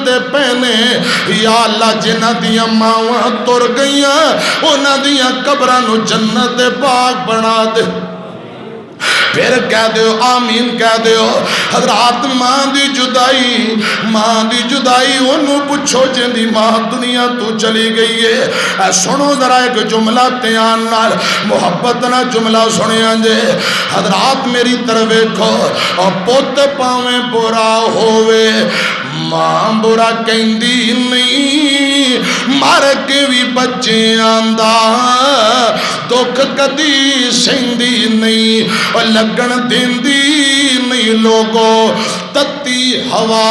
दे पैने या अल्लाह जिन्हां दियां मावां तुर गईयां उन्हां दियां कब्रां नूं जन्नत दे बाग बना दे। फिर कह दो आमीन कह दो। हजरात मां दी जुदाई ओनू पुछो जिंदी मां दुनिया तू चली गई है। सुनो जरा एक जुमला ध्यान नाल मुहब्बत ना जुमला सुनिया जे। हजरात मेरी तरफ वेखो और पुत भावें बुरा होवे मां बुरा कहंदी नहीं, मर के भी बच्चियां दा दुख कदी सहंदी नहीं और लगन देंदी नहीं लोगो तत्ती हवा।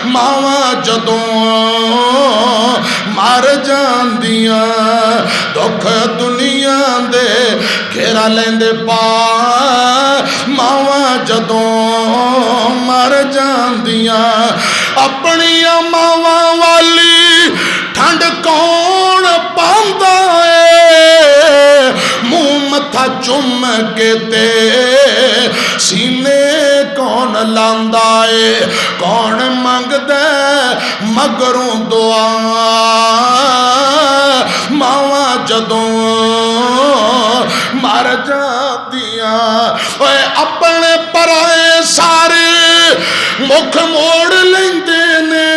मावा जदों मर जांदियां दुख दुनिया दे घेरा लेंदे पा। मावा जदों मर जांदियां अपनियां मावा वाली ठंड कौन पांदा है। मुंह मथा चुम के ते सीने कौन लांदा है। कौन मंगदा मगरों दुआ। मावा जदों मर जांदियां ओए अपने पराए सारे मुख मोड़ लेंदे ने।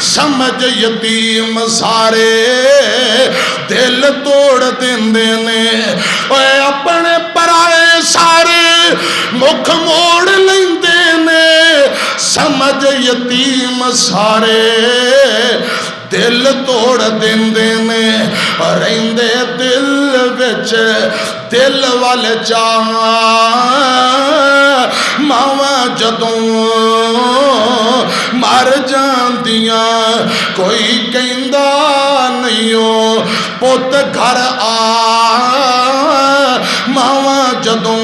समझ यतीम सारे दिल तोड़ देंदे ने। ओए अपने पराए सारे मुख मोड़ लेंदे ने। समझ यतीम सारे दिल तोड़ देंदे ने। रहिंदे दिल विच दिल वाल चाह। मावा जदों मर जांदियां कोई कहंदा नहीं ओ पुत घर आ। मावा जदों